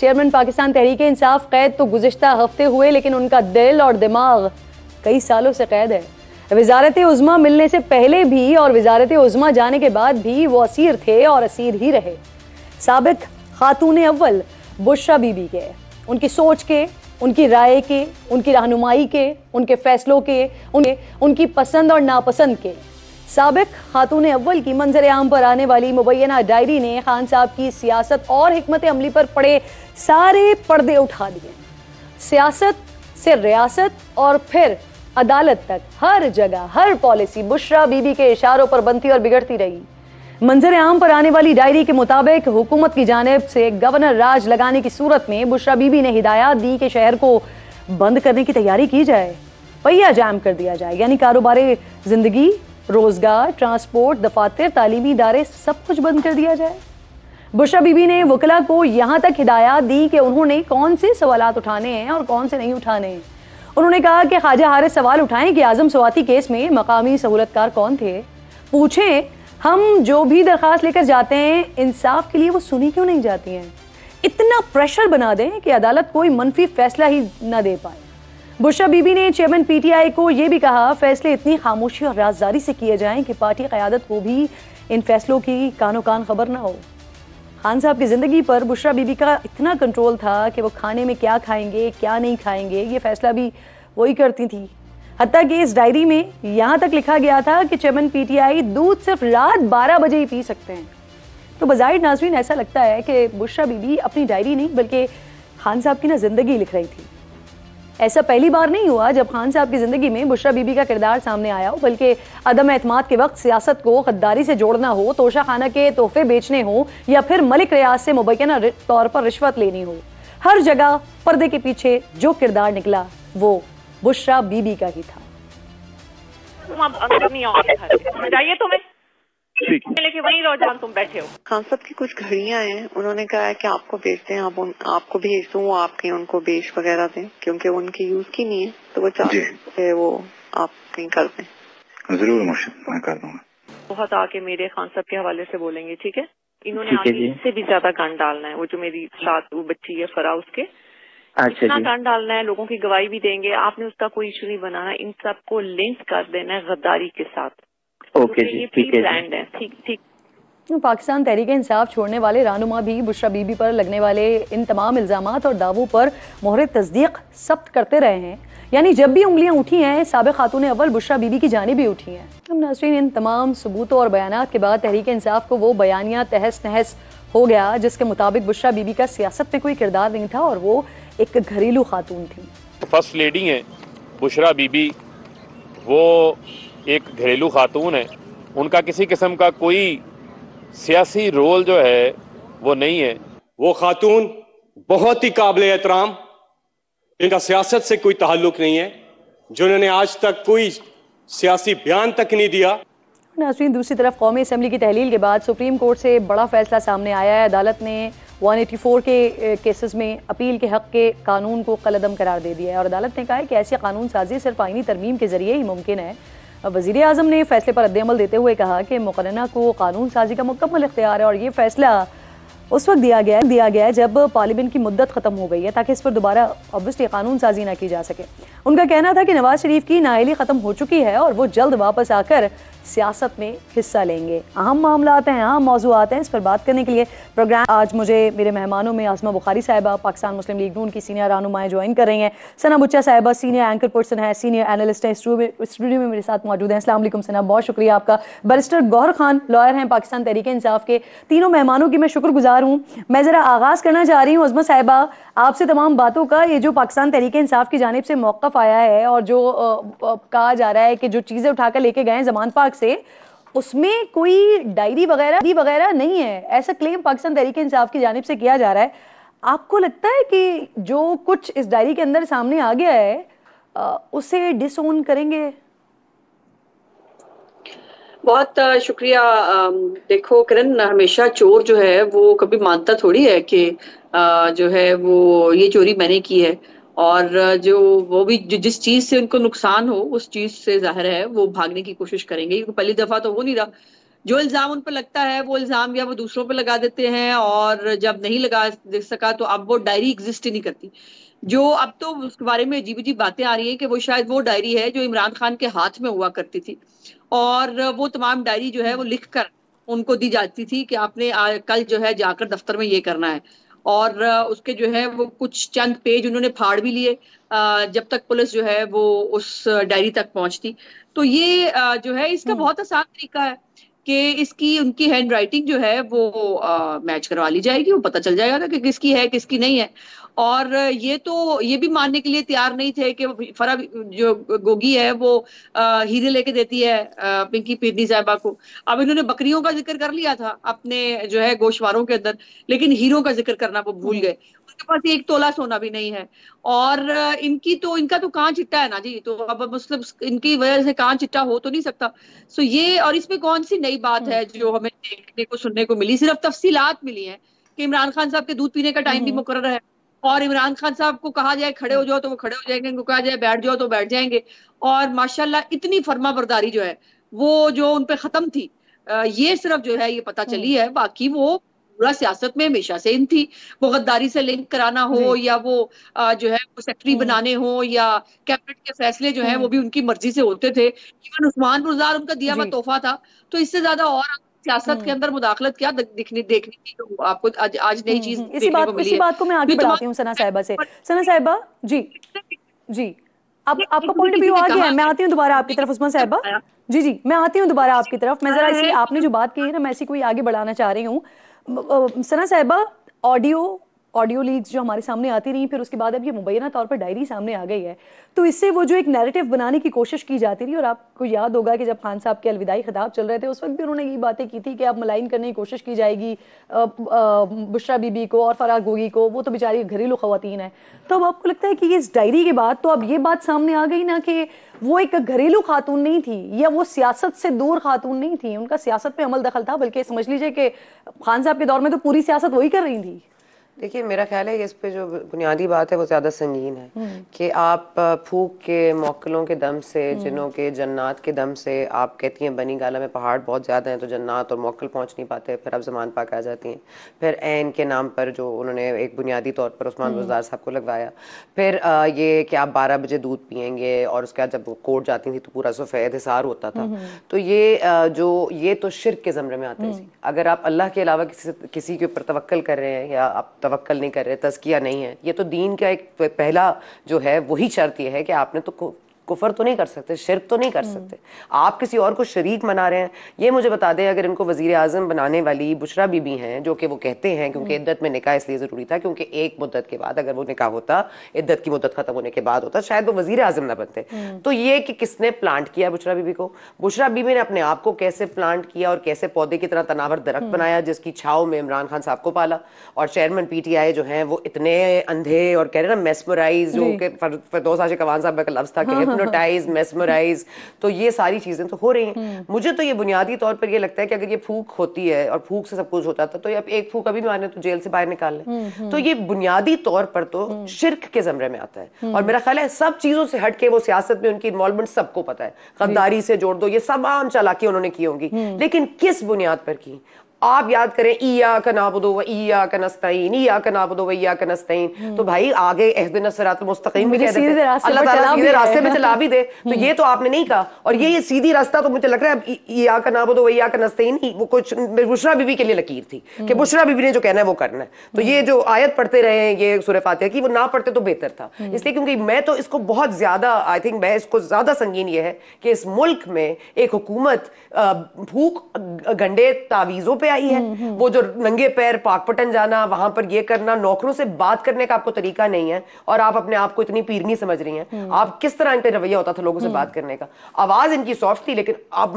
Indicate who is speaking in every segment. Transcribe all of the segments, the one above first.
Speaker 1: Chairman Pakistan Tehreek Insaf कैद तो गुज़िश्ता हफ्ते हुए, लेकिन उनका दिल और दिमाग कई सालों से कैद है। वजारत उज़्मा मिलने से पहले भी और वजारत उज़्मा जाने के बाद भी वो असीर थे और असीर ही रहे। साबिक खातून अव्वल बुशरा बीबी के, उनकी सोच के, उनकी राय के, उनकी रहनुमाई के, उनके फैसलों के, उनकी पसंद और नापसंद के, साबिक खातून अव्वल की मंजर आम पर आने वाली मुबैना डायरी ने खान साहब की सियासत और हिकमत अमली पर पड़े सारे पर्दे उठा दिए। सियासत से रियासत और फिर अदालत तक हर जगह हर पॉलिसी बुशरा बीबी के इशारों पर बनती और बिगड़ती रही। मंजर आम पर आने वाली डायरी के मुताबिक हुकूमत की जानिब से गवर्नर राज लगाने की सूरत में बुशरा बीबी ने हिदायत दी कि शहर को बंद करने की तैयारी की जाए, पहिया जाम कर दिया जाए, यानी कारोबारी जिंदगी, रोजगार, ट्रांसपोर्ट, दफातर, तालीमी इदारे सब कुछ बंद कर दिया जाए। बुशरा बीबी ने वकला को यहां तक हिदायत दी कि उन्होंने कौन से सवालात उठाने हैं और कौन से नहीं उठाने हैं। उन्होंने कहा कि ख्वाजा हारिस सवाल उठाएं कि आजम स्वाति केस में मकामी सहूलतकार कौन थे, पूछें हम जो भी दरखास्त लेकर जाते हैं इंसाफ के लिए वो सुनी क्यों नहीं जाती हैं। इतना प्रेशर बना दें कि अदालत कोई मनफी फैसला ही न दे पाए। बुशरा बीबी ने चेयरमैन पीटीआई को यह भी कहा फैसले इतनी खामोशी और राजदारी से किए जाएं कि पार्टी क़यादत को भी इन फैसलों की कानो कान खबर ना हो। खान साहब की जिंदगी पर बुशरा बीबी का इतना कंट्रोल था कि वो खाने में क्या खाएंगे क्या नहीं खाएंगे ये फैसला भी वही करती थी। हत्ता कि इस डायरी में यहाँ तक लिखा गया था कि चेयरमैन पीटीआई दूध सिर्फ रात 12 बजे ही पी सकते हैं। तो बज़ाहिर नाज़रीन ऐसा लगता है कि बुशरा बीबी अपनी डायरी नहीं बल्कि खान साहब की ना जिंदगी लिख रही थी। ऐसा पहली बार नहीं हुआ जब खान साहब की जिंदगी में बुशरा बीबी का किरदार सामने आया हो, बल्कि अदम एतमाद के वक्त सियासत को गद्दारी से जोड़ना हो, तोशा खाना के तोहफे बेचने हो या फिर मलिक रियाज से मुबैना तौर पर रिश्वत लेनी हो, हर जगह पर्दे के पीछे जो किरदार निकला वो बुशरा बीबी का ही था।
Speaker 2: तुम अब अंदर नहीं आओगे, जाइए तुम्हें लेके वहीं रहो जहाँ तुम बैठे हो।
Speaker 3: खान साहब की कुछ घड़ियां हैं, उन्होंने कहा है कि आपको बेचते हैं, आपको भेज दूँ, आपके उनको बेच वगैरह दें, क्योंकि उनकी यूज की नहीं है तो वो चाहते हैं वो आप कहीं कर दें।
Speaker 4: जरूर मैं कर दूंगा।
Speaker 2: बहुत आके मेरे खान साहब के हवाले से बोलेंगे, ठीक है? इन्होंने आगे इससे भी ज्यादा गंद डालना है। वो जो मेरी साथ वो बच्ची है फरा, उसके इतना गंद डालना है, लोगों की गवाही भी देंगे। आपने उसका कोई इशू नहीं बनाना, इन सबको लिंक कर देना है गद्दारी के साथ।
Speaker 4: ओके जी, ठीक है।
Speaker 2: ठीक।
Speaker 1: पाकिस्तान तहरीक इंसाफ छोड़ने वाले रहनुमा भी बुशरा बीबी पर लगने वाले इन तमाम इल्जामात और दावों पर मोहर तस्दीक सख्त करते रहे हैं। यानी जब भी उंगलियां उठी हैं साबिक खातून अव्वल बुशरा बीबी की जानिब भी उठी हैं। हम नाज़रीन इन तमाम सबूतों और बयानात के बाद तहरीक इंसाफ को वो बयानिया तहस नहस हो गया जिसके मुताबिक बुशरा बीबी का सियासत में कोई किरदार नहीं था और वो एक घरेलू खातून थी।
Speaker 5: फर्स्ट लेडी है बुशरा बीबी, वो एक घरेलू खातून है, उनका किसी किस्म का कोई सियासी रोल जो है वो नहीं है।
Speaker 6: वो खातून बहुत ही काबिल एहतराम, इनका सियासत से कोई ताल्लुक नहीं है, जिन्होंने आज तक कोई सियासी बयान तक नहीं दिया।
Speaker 1: नाज़रीन दूसरी तरफ कौमी असम्बली की तहलील के बाद सुप्रीम कोर्ट से बड़ा फैसला सामने आया है। अदालत ने 184 के केसेस में अपील के हक के कानून को कलअदम करार दे दिया है और अदालत ने कहा है कि ऐसी कानून साजी सिर्फ आईनी तरमीम के जरिए ही मुमकिन है। वज़ीर आज़म ने फैसले पर रद्द-ए-अमल देते हुए कहा कि मुक़र्रना को कानून साजी का मुकम्मल इख्तियार है और ये फैसला उस वक्त दिया गया है जब पार्लियामेंट की मुद्दत खत्म हो गई है ताकि इस पर दोबारा ऑब्वियसली कानून साजी ना की जा सके। उनका कहना था कि नवाज शरीफ की नाअहली खत्म हो चुकी है और वो जल्द वापस आकर सियासत में हिस्सा लेंगे। अहम मामला आते हैं, अहम मौजू आते हैं, इस पर बात करने के लिए प्रोग्राम आज मुझे मेरे मेहमानों में आज़मा बुखारी साहिबा पाकिस्तान मुस्लिम लीग नून की सीनियर रहनुमाएं ज्वाइन कर रही हैं। सना बुच्चा साहिबा सीनियर एंकर पर्सन है, सीनियर एनालिस्ट है, स्टूडियो में मेरे साथ मौजूद हैं। अस्सलाम वालेकुम सना, बहुत शुक्रिया आपका। बैरिस्टर गौहर खान लॉयर हैं पाकिस्तान तहरीक इंसाफ के। तीनों मेहमानों की मैं शुक्रगुजार हूँ। मैं ज़रा आगाज़ करना चाह रही हूँ अज़मा साहिबा आपसे तमाम बातों का। ये जो पाकिस्तान तहरीक इंसाफ की जानिब से मौक़िफ़ आया है और जो कहा जा रहा है कि जो चीज़ें उठाकर लेके गए हैं ज़मान पार्क से, उसमें कोई डायरी वगैरह नहीं है, ऐसा क्लेम पाकिस्तान तहरीक इंसाफ की जानिब से किया जा रहा है। आपको लगता है कि जो कुछ इस डायरी के अंदर सामने आ गया है उसे डिसओन करेंगे?
Speaker 7: बहुत शुक्रिया। देखो किरण, हमेशा चोर जो है वो कभी मानता थोड़ी है कि जो है वो ये चोरी मैंने की है, और जो वो भी जिस चीज से उनको नुकसान हो उस चीज से जाहिर है वो भागने की कोशिश करेंगे, क्योंकि पहली दफा तो हो नहीं रहा जो इल्जाम उन पर लगता है वो इल्जाम या वो दूसरों पर लगा देते हैं, और जब नहीं लगा सका तो अब वो डायरी एग्जिस्ट ही नहीं करती। जो अब तो उसके बारे में अजीब अजीब बातें आ रही हैं कि वो शायद वो डायरी है जो इमरान खान के हाथ में हुआ करती थी, और वो तमाम डायरी जो है वो लिख कर उनको दी जाती थी कि आपने कल जो है जाकर दफ्तर में ये करना है, और उसके जो है वो कुछ चंद पेज उन्होंने फाड़ भी लिए जब तक पुलिस जो है वो उस डायरी तक पहुंचती। तो ये जो है इसका बहुत आसान तरीका है कि इसकी उनकी हैंड राइटिंग जो है वो मैच करवा ली जाएगी, वो पता चल जाएगा कि किसकी है किसकी नहीं है। और ये भी मानने के लिए तैयार नहीं थे कि फरा जो गोगी है वो हीरे लेके देती है पिंकी पीरनी साहिबा को। अब इन्होंने बकरियों का जिक्र कर लिया था अपने जो है गोशवारों के अंदर, लेकिन हीरों का जिक्र करना वो भूल गए। उनके पास 1 तोला सोना भी नहीं है, और इनका तो कान चिट्टा है ना जी, तो अब मुस्लिम इनकी वजह से कान चिट्टा हो तो नहीं सकता। सो ये, और इसमें कौन सी नई बात है जो हमें देखने को सुनने को मिली? सिर्फ तफसीलात मिली हैं कि इमरान खान साहब के दूध पीने का टाइम भी मुकर्रर है, और इमरान खान साहब को कहा जाए खड़े हो जाओ तो वो खड़े हो जाएंगे, इनको कहा जाए बैठ जाओ तो बैठ जाएंगे। और माशाल्लाह इतनी फर्मा बरदारी जो है वो जो उन पे खत्म थी, ये सिर्फ जो है ये पता चली है, बाकी वो पूरा सियासत में हमेशा से इन थी। वो गद्दारी से लिंक कराना हो या वो जो है वो सेक्रेटरी बनाने हो या कैबिनेट के फैसले जो है वो भी उनकी मर्जी से होते थे। इवन उस्मान गुलजार उनका दिया हुआ तोहफा था, तो इससे ज्यादा और सियासत के अंदर मुदाखलत क्या देखने की तो आपको आज नई चीज
Speaker 1: इसी बात को मैं आगे बढ़ाती हूँ सना साहिबा से। सना साहिबा जी आपका पॉइंट ऑफ व्यू आ गया है, मैं आती हूँ दोबारा आपकी तरफ। उस्मान साहिबा जी मैं आती हूँ दोबारा आपकी तरफ। मैं जरा इसी आपने जो बात की है ना, मैं इसी को आगे बढ़ाना चाह रही हूँ। सना साहिबा, ऑडियो लीक्स जो हमारे सामने आती रही, फिर उसके बाद अब ये मुबैना तौर पर डायरी सामने आ गई है, तो इससे वो जो एक नैरेटिव बनाने की कोशिश की जाती रही, और आपको याद होगा कि जब खान साहब के अलविदाई खिताब चल रहे थे उस वक्त भी उन्होंने यही बातें की थी कि अब मलाइन करने की कोशिश की जाएगी बुशरा बीबी को और फराह गोगी को, वो तो बेचारी घरेलू खवातीन है। तो अब आपको लगता है कि इस डायरी के बाद तो अब ये बात सामने आ गई ना कि वो एक घरेलू खातून नहीं थी, या वो सियासत से दूर खातून नहीं थी, उनका सियासत में अमल दखल था, बल्कि समझ लीजिए कि खान साहब के दौर में तो पूरी सियासत वही कर रही थी।
Speaker 8: देखिए, मेरा ख्याल है कि इस पे जो बुनियादी बात है वो ज़्यादा संगीन है कि आप फूक के मौक्कलों के दम से, जिनों के जन्नात के दम से, आप कहती हैं बनी गाला में पहाड़ बहुत ज़्यादा हैं तो जन्नात और मौक्कल पहुंच नहीं पाते, फिर अब ज़मान पाक आ जाती हैं, फिर ऐन के नाम पर जो उन्होंने एक बुनियादी तौर पर उस्मान गुलजार साहब को लगवाया, फिर ये कि आप 12 बजे दूध पियेंगे, और उसके बाद जब कोर्ट जाती थी तो पूरा सफ़ेद हिसार होता था। तो ये तो शिर्क के ज़मरे में आते हैं। अगर आप अल्लाह के अलावा किसी के ऊपर तवक्कल कर रहे हैं या आप तवक्कल नहीं कर रहे, तज़किया नहीं है, ये तो दीन का एक पहला जो है वही शर्त ये है कि आपने तो कुफर तो नहीं कर सकते, शिर्क तो नहीं कर सकते, आप किसी और को शरीक मना रहे हैं। ये मुझे बता दें, अगर इनको वजीर आजम बनाने वाली बुशरा बीबी हैं, जो कि वो कहते हैं क्योंकि इद्दत में निकाह इसलिए ज़रूरी था क्योंकि एक मुद्दत के बाद अगर वो निकाह होता, इद्दत की मुद्दत खत्म होने के बाद होता, शायद वो वजीर आजम ना बनते। तो ये कि किसने प्लांट किया बुशरा बीबी को, बुशरा बीबी ने अपने आप को कैसे प्लांट किया और कैसे पौधे की तरह तनावर दरख्त बनाया जिसकी छाव में इमरान खान साहब को पाला, और चेयरमैन PTI जो हैं वो इतने अंधे और कह रहे ना मेस्मराइज, जो कि फिरदौस आशिक अवान साहब का लफ्ज़ था कि हिप्नोटाइज, मेस्मराइज, तो ये सारी चीजें तो हो रही हैं। मुझे तो ये बुनियादी तौर पर ये लगता है कि अगर ये फूक होती है और फूक से सब कुछ होता था, तो ये एक फूक अभी भी माने तो जेल से बाहर निकाल लें, तो ये बुनियादी तौर पर तो शिर्क के ज़मरे में आता है। और मेरा ख्याल है सब चीजों से हट के वो सियासत में उनकी इन्वॉल्वमेंट सबको पता है, गद्दारी से जोड़ दो, ये सब आम चालाकी उन्होंने की होंगी, लेकिन किस बुनियाद पर की? आप याद करें, इय्याका नअबुदु व इय्याका नस्तईन, इय्याका नअबुदु व इय्याका नस्तईन, तो भाई आगे इहदिनस सिरातल मुस्तकीम भी कह देते, अल्लाह ताला सीधे रास्ते में चला भी दे, तो ये तो आपने नहीं कहा। और ये सीधी रास्ता तो मुझे लग रहा है इय्याका नअबुदु व इय्याका नस्तईन ही वो कुछ बुशरा बीबी के लिए लकीर थी कि बुशरा बीबी ने जो कहना है वो करना है। तो ये जो आयत पढ़ते रहे ये सूरह फातिहा की, वो ना पढ़ते तो बेहतर था, इसलिए क्योंकि मैं तो इसको बहुत ज्यादा, आई थिंक मैं इसको ज्यादा संगीन ये है कि इस मुल्क में एक हुकूमत भूख गंडे तावीजों पे आई है, वो जो नंगे पैर पाकपटन जाना, वहां पर ये करना, नौकरों से बात करने का आपको तरीका नहीं है, और आप अपने आप को इतनी पीरनी समझ रही हैं। आप किस तरह इन पे रवैया होता था लोगों से बात करने का, आवाज इनकी सॉफ्ट थी, लेकिन आप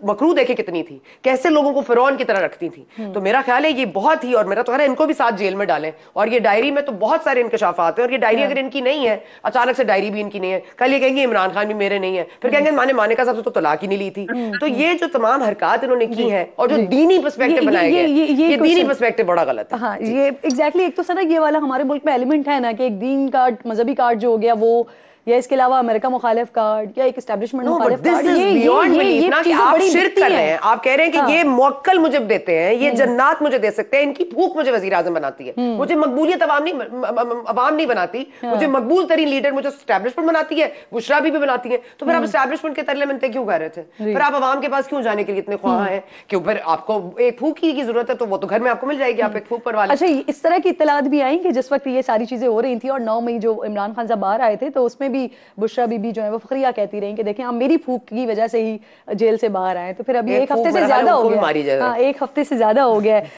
Speaker 8: मकरू देखे कितनी थी, कैसे लोगों को फिरौन की तरह रखती थी। तो मेरा ख्याल है ये बहुत ही, और मेरा तो ख्याल है इनको भी साथ जेल में डालें। और ये डायरी में तो बहुत सारे इंकशाफात है, और ये डायरी अगर इनकी नहीं है, अचानक से डायरी भी इनकी नहीं है, कल ये कहेंगे इमरान खान भी मेरे नहीं है, फिर कहेंगे माने का सबसे तो तलाक ही नहीं ली थी। तो ये जो तमाम हरकत इन्होंने की है और जो दीनी पर्सपेक्टिव बनाया गया, ये दीनी पर्सपेक्टिव बड़ा गलत है।
Speaker 1: हाँ, ये एग्जैक्टली एक तो सर ये वाला हमारे मुल्क में एलिमेंट है ना कि एक दीन कार्ड, मजहबी कार्ड जो हो गया वो या इसके अलावा अमेरिका मुखालिफ कार्ड या एक एस्टेब्लिशमेंट मुखालिफ कार्ड,
Speaker 8: ये आप शिरक कर रहे हैं। आप कह रहे हैं कि ये मौक्कल मुझे देते हैं, ये जन्नात मुझे दे सकते हैं, इनकी भूख मुझे वजीर आजम बनाती है, मुझे मकबूलियत अवाम नहीं बनाती, मुझे मकबूल तरीन लीडर मुझे एस्टेब्लिशमेंट बनाती है, बुशरा बीबी बनाती है। तो फिर आप एस्टेब्लिशमेंट के तरले मिनते क्यों कर रहे थे? फिर आप अवाम के पास क्यों जाने के लिए इतने ख्वाह हैं? क्यों फिर आपको एक फूक की जरूरत है तो वो तो घर में आपको मिल जाएगी, आप एक फूक परवा लें।
Speaker 1: अच्छा, इस तरह की इत्तलात भी आई कि जिस वक्त ये सारी चीजें हो रही थी और 9 मई जो इमरान खान साहब बाहर आए थे तो उसमें भी बुशरा बीबी जो है वो फखरिया कहती रही कि देखें हम मेरी फूक की वजह से ही जेल से बाहर आए। तो फिर अभी एक हफ्ते से ज्यादा हो गया, एक हफ्ते से ज्यादा हो गया है।